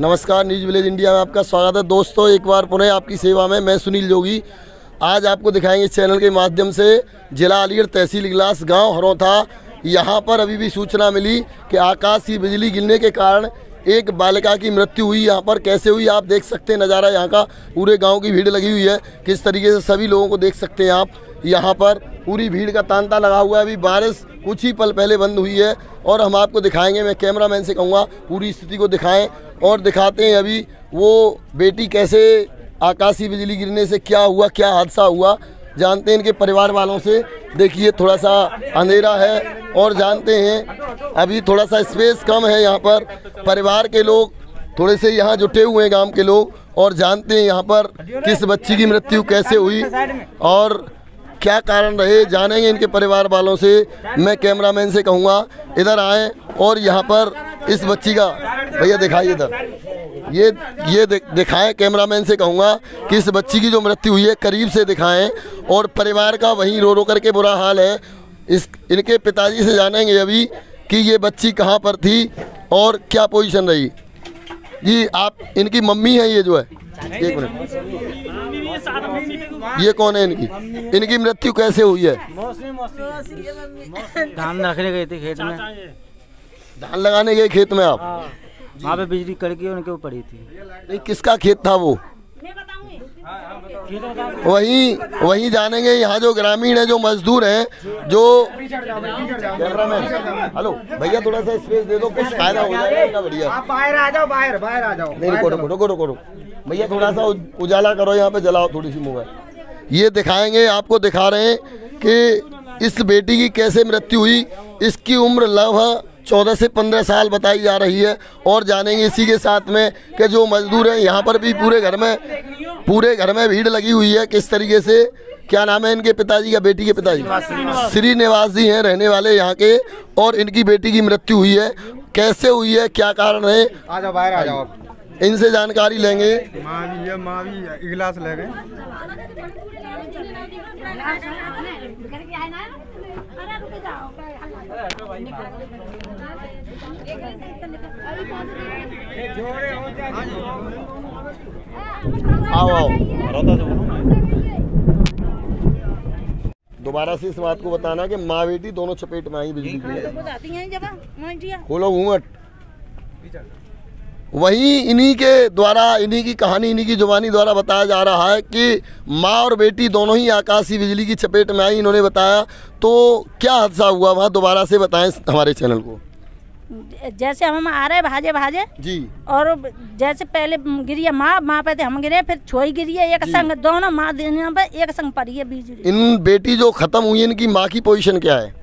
नमस्कार, news village India में आपका स्वागत है। दोस्तों, एक बार पुनः आपकी सेवा में मैं सुनील जोगी आज आपको दिखाएंगे इस चैनल के माध्यम से जिला अलीगढ़, तहसील इगलास, गांव हरौथा। यहां पर अभी भी सूचना मिली कि आकाशीय बिजली गिरने के कारण एक बालिका की मृत्यु हुई। यहां पर कैसे हुई आप देख सकते हैं, नज़ारा यहां का। पूरे गांव की भीड़ लगी हुई है, किस तरीके से सभी लोगों को देख सकते हैं आप। यहां पर पूरी भीड़ का तांता लगा हुआ है। अभी बारिश कुछ ही पल पहले बंद हुई है और हम आपको दिखाएंगे। मैं कैमरामैन से कहूँगा पूरी स्थिति को दिखाएं और दिखाते हैं अभी वो बेटी कैसे आकाशीय बिजली गिरने से क्या हुआ, क्या हादसा हुआ, जानते हैं इनके परिवार वालों से। देखिए थोड़ा सा अंधेरा है और जानते हैं अभी थोड़ा सा स्पेस कम है। यहाँ पर परिवार के लोग थोड़े से यहाँ जुटे हुए हैं, गांव के लोग, और जानते हैं यहाँ पर किस बच्ची की मृत्यु कैसे हुई और क्या कारण रहे, जानेंगे इनके परिवार वालों से। मैं कैमरामैन से कहूँगा इधर आएँ और यहाँ पर इस बच्ची का भैया दिखाइए इधर, ये दिखाएं। कैमरामैन से कहूँगा कि इस बच्ची की जो मृत्यु हुई है करीब से दिखाएं और परिवार का वहीं रो रो करके बुरा हाल है। इनके पिताजी से जानेंगे अभी कि ये बच्ची कहाँ पर थी और क्या पोजीशन रही। जी, आप इनकी मम्मी हैं? ये जो है, एक मिनट, ये कौन है इनकी मृत्यु कैसे हुई है? धान रखने गए थे खेत में। धान लगाने गए खेत में आप? वहाँ पे बिजली कड़की उनके ऊपर पड़ी थी। नहीं, किसका खेत था वो? वहीं जानेंगे। यहाँ जो ग्रामीण है, जो मजदूर हैं, जो कैमरामैन, हेलो भैया थोड़ा सा स्पेस दे दो, कुछ फायदा हो जाएगा। बढ़िया, आप बाहर आ जाओ, बाहर आ जाओ। नहीं, रुको भैया, थोड़ा सा उजाला करो, यहाँ पे जलाओ थोड़ी सी मोबाइल। ये दिखाएंगे, आपको दिखा रहे हैं कि इस बेटी की कैसे मृत्यु हुई। इसकी उम्र लगभग 14 से 15 साल बताई जा रही है। और जानेंगे इसी के साथ में कि जो मजदूर हैं यहाँ पर भी पूरे घर में भीड़ लगी हुई है। किस तरीके से, क्या नाम है इनके पिताजी का, बेटी के पिताजी? श्रीनिवास जी हैं, रहने वाले यहाँ के, और इनकी बेटी की मृत्यु हुई है। कैसे हुई है, क्या कारण है, आ जाओ, बाहर आ जाओ, इनसे जानकारी लेंगे। माँ भी इगलास ले गए। आओ दोबारा से इस बात को बताना कि माँ बेटी दोनों चपेट में आई बिजली की। खोलो घूंघट। वहीं इन्हीं के द्वारा, इन्हीं की कहानी, इन्हीं की जुबानी द्वारा बताया जा रहा है कि माँ और बेटी दोनों ही आकाशीय बिजली की चपेट में आई। इन्होंने बताया तो क्या हादसा हुआ वहाँ, दोबारा से बताएं हमारे चैनल को। जैसे हम आ रहे भाजे जी, और जैसे पहले गिरी है माँ पे थे, हम गिरे, फिर छोई गिरी है, एक संग दोनों माँ पे एक संग पड़ी है बिजली। इन बेटी जो खत्म हुई, इनकी माँ की पोजीशन क्या है?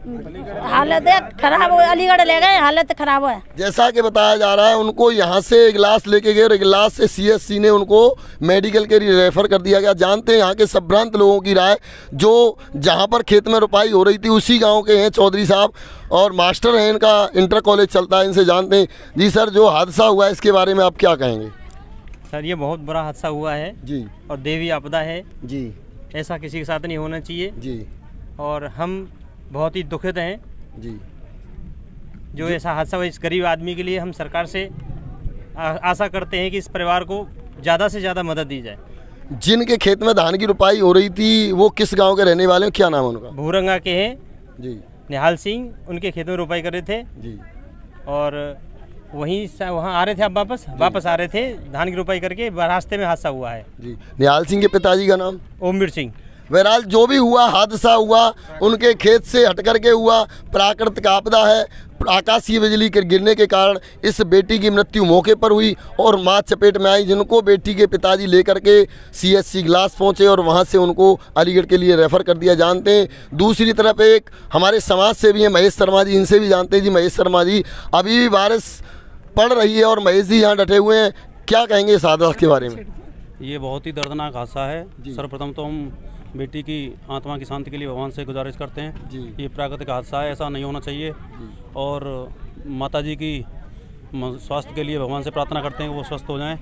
हालत खराब हो, अलीगढ़ ले गए, हालत खराब है। जैसा कि बताया जा रहा है उनको यहाँ से इगलास लेके गए और इगलास से CSC ने उनको मेडिकल के लिए रेफर कर दिया गया। जानते हैं यहाँ के संभ्रांत लोगों की राय, जो जहाँ पर खेत में रुपाई हो रही थी उसी गांव के हैं चौधरी साहब, और मास्टर हैं, इनका इंटर कॉलेज चलता है, इनसे जानते हैं। जी सर, जो हादसा हुआ है इसके बारे में आप क्या कहेंगे? सर, ये बहुत बड़ा हादसा हुआ है जी, और देवी आपदा है जी, ऐसा किसी के साथ नहीं होना चाहिए जी, और हम बहुत ही दुखित हैं जी। जो ऐसा हादसा हुआ इस गरीब आदमी के लिए। हम सरकार से आशा करते हैं कि इस परिवार को ज़्यादा से ज़्यादा मदद दी जाए। जिनके खेत में धान की रुपाई हो रही थी वो किस गांव के रहने वाले हैं, क्या नाम है उनका? भूरंगा के हैं जी, निहाल सिंह। उनके खेत में रुपाई कर रहे थे जी, और वहाँ आ रहे थे, अब वापस आ रहे थे धान की रुपाई करके, रास्ते में हादसा हुआ है जी। निहाल सिंह के पिताजी का नाम? ओमवीर सिंह। बहरहाल जो भी हुआ, हादसा हुआ, उनके खेत से हट करके हुआ, प्राकृतिक आपदा है। आकाशीय बिजली के गिरने के कारण इस बेटी की मृत्यु मौके पर हुई और माँ चपेट में आई, जिनको बेटी के पिताजी लेकर के CSC इगलास पहुँचे और वहाँ से उनको अलीगढ़ के लिए रेफ़र कर दिया। जानते हैं दूसरी तरफ एक हमारे समाज से भी हैं महेश शर्मा जी, इनसे भी जानते हैं। जी महेश शर्मा जी, अभी भी बारिश पड़ रही है और महेश जी यहाँ डटे हुए हैं, क्या कहेंगे इस हादसे के बारे में? ये बहुत ही दर्दनाक हादसा है। सर्वप्रथम तो हम बेटी की आत्मा की शांति के लिए भगवान से गुजारिश करते हैं जी। ये प्राकृतिक हादसा है, ऐसा नहीं होना चाहिए। और माताजी की स्वास्थ्य के लिए भगवान से प्रार्थना करते हैं कि वो स्वस्थ हो जाएं।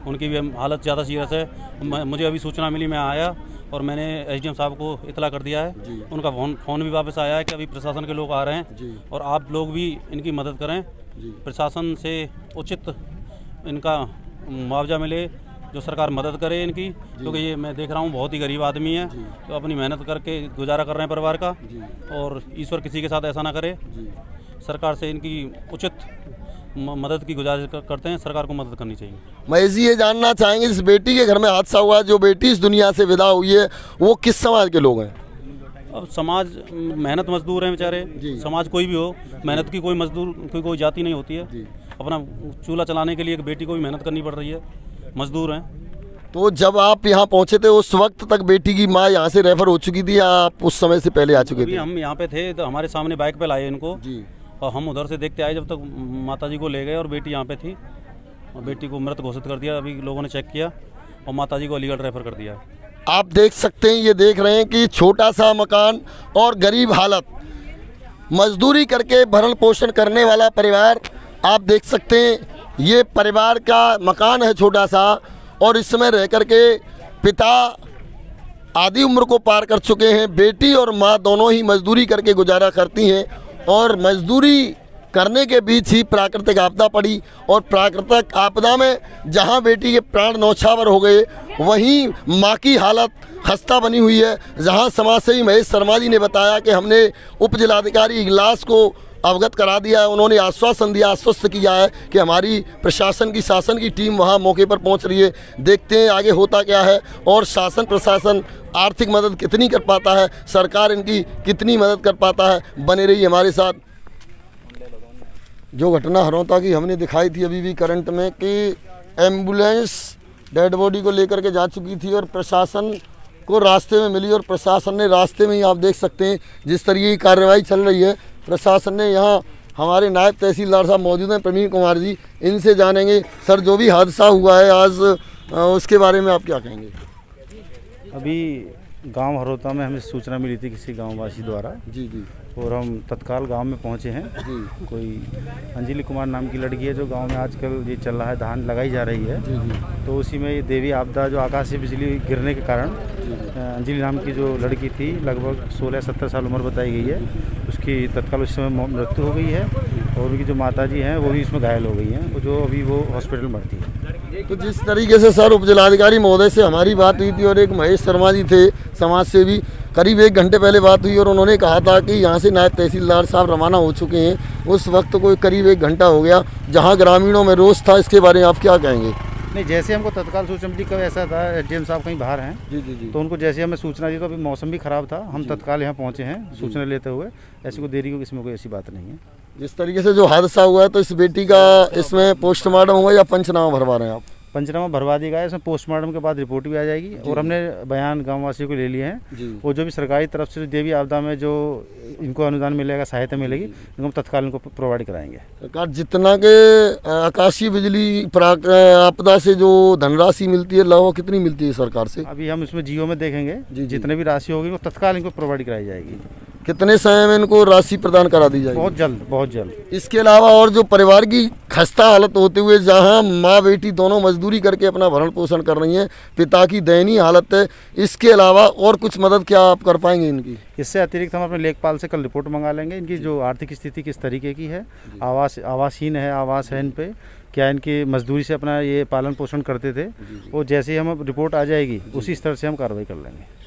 उनकी भी हालत ज़्यादा सीरियस है। मुझे अभी सूचना मिली, मैं आया और मैंने SDM साहब को इतला कर दिया है। उनका फ़ोन भी वापस आया है कि अभी प्रशासन के लोग आ रहे हैं और आप लोग भी इनकी मदद करें। प्रशासन से उचित इनका मुआवजा मिले, जो सरकार मदद करे इनकी, क्योंकि ये मैं देख रहा हूँ बहुत ही गरीब आदमी है, तो अपनी मेहनत करके गुजारा कर रहे हैं परिवार का, और ईश्वर किसी के साथ ऐसा ना करे। सरकार से इनकी उचित मदद की गुजारिश करते हैं, सरकार को मदद करनी चाहिए। महेश जी ये जानना चाहेंगे, जिस बेटी के घर में हादसा हुआ, जो बेटी इस दुनिया से विदा हुई है, वो किस समाज के लोग हैं? अब समाज मेहनत मजदूर हैं बेचारे, समाज कोई भी हो, मेहनत की कोई मजदूर कोई जाति नहीं होती है। अपना चूल्हा चलाने के लिए एक बेटी को भी मेहनत करनी पड़ रही है, मजदूर हैं। तो जब आप यहाँ पहुँचे थे उस वक्त तक बेटी की माँ यहाँ से रेफर हो चुकी थी या आप उस समय से पहले आ चुके थे? हम यहाँ पे थे तो हमारे सामने बाइक पे लाए इनको जी, और हम उधर से देखते आए जब तक माताजी को ले गए, और बेटी यहाँ पे थी, और बेटी को मृत घोषित कर दिया। अभी लोगों ने चेक किया और माताजी को अलीगढ़ रेफर कर दिया। आप देख सकते हैं, ये देख रहे हैं कि छोटा सा मकान और गरीब हालत, मजदूरी करके भरण पोषण करने वाला परिवार। आप देख सकते हैं ये परिवार का मकान है छोटा सा, और इसमें रह कर के पिता आधी उम्र को पार कर चुके हैं। बेटी और माँ दोनों ही मजदूरी करके गुजारा करती हैं, और मजदूरी करने के बीच ही प्राकृतिक आपदा पड़ी, और प्राकृतिक आपदा में जहां बेटी के प्राण न्यौछावर हो गए, वहीं मां की हालत खस्ता बनी हुई है। जहां समाजसेवी महेश शर्मा जी ने बताया कि हमने उप जिलाधिकारी इगलास को अवगत करा दिया है, उन्होंने आश्वासन दिया, आश्वस्त किया है कि हमारी प्रशासन की शासन की टीम वहां मौके पर पहुंच रही है। देखते हैं आगे होता क्या है, और शासन प्रशासन आर्थिक मदद कितनी कर पाता है, सरकार इनकी कितनी मदद कर पाता है। बने रहिए हमारे साथ। जो घटना हरौता की हमने दिखाई थी अभी भी करंट में, कि एम्बुलेंस डेड बॉडी को लेकर के जा चुकी थी और प्रशासन को रास्ते में मिली, और प्रशासन ने रास्ते में ही, आप देख सकते हैं जिस तरीके की कार्रवाई चल रही है, प्रशासन ने यहाँ हमारे नायब तहसीलदार साहब मौजूद हैं, प्रवीण कुमार जी, इनसे जानेंगे। सर, जो भी हादसा हुआ है आज, उसके बारे में आप क्या कहेंगे? अभी गांव हरौता में हमें सूचना मिली थी किसी गांववासी द्वारा जी, और हम तत्काल गांव में पहुंचे हैं जी। कोई अंजलि कुमार नाम की लड़की है जो गांव में आजकल ये चल रहा है, धान लगाई जा रही है जी। तो उसी में ये देवी आपदा, जो आकाश से बिजली गिरने के कारण अंजलि नाम की जो लड़की थी, लगभग 16-17 साल उम्र बताई गई है, उसकी तत्काल उस समय मृत्यु हो गई है, और उनकी जो माताजी हैं वो भी इसमें घायल हो गई हैं, जो अभी वो हॉस्पिटल में भर्ती है। तो जिस तरीके से सर उप जिलाधिकारी महोदय से हमारी बात हुई थी, और एक महेश शर्मा जी थे समाज सेवी, करीब 1 घंटे पहले बात हुई, और उन्होंने कहा था कि यहाँ से नायब तहसीलदार साहब रवाना हो चुके हैं। उस वक्त कोई करीब 1 घंटा हो गया, जहाँ ग्रामीणों में रोष था। इसके बारे में आप क्या कहेंगे? नहीं, जैसे हमको तत्काल सूचना मिली, कब ऐसा था एसडीएम साहब कहीं बाहर हैं जी, तो उनको जैसे हमें सूचना दी, तो अभी मौसम भी ख़राब था, हम तत्काल यहाँ पहुँचे हैं सूचना लेते हुए। ऐसी कोई देरी को इसमें कोई ऐसी बात नहीं है। जिस तरीके से जो हादसा हुआ है, तो इस बेटी का इसमें पोस्टमार्टम हुआ या पंचनामा भरवा रहे हैं आप? पंचनामा भरवा दिया गया है, इसमें पोस्टमार्टम के बाद रिपोर्ट भी आ जाएगी, और हमने बयान गांववासियों को ले लिए हैं, और जो भी सरकारी तरफ से देवी आपदा में जो इनको अनुदान मिलेगा, सहायता मिलेगी, इनको हम तत्काल इनको प्रोवाइड कराएंगे। सरकार जितना के आकाशीय बिजली आपदा से जो धनराशि मिलती है, लगभग कितनी मिलती है सरकार से? अभी हम इसमें जियो में देखेंगे, जितने भी राशि होगी वो तत्काल इनको प्रोवाइड कराई जाएगी। कितने समय में इनको राशि प्रदान करा दी जाएगी? बहुत जल्द, बहुत जल्द। इसके अलावा और जो परिवार की खस्ता हालत होते हुए, जहां माँ बेटी दोनों मजदूरी करके अपना भरण पोषण कर रही हैं, पिता की दयनीय हालत है, इसके अलावा और कुछ मदद क्या आप कर पाएंगे इनकी? इससे अतिरिक्त हम अपने लेखपाल से कल रिपोर्ट मंगा लेंगे, इनकी जो आर्थिक स्थिति किस तरीके की है, आवासहीन है, आवास है इन पे, क्या इनकी मजदूरी से अपना ये पालन पोषण करते थे, और जैसे ही हम रिपोर्ट आ जाएगी उसी स्तर से हम कार्रवाई कर लेंगे।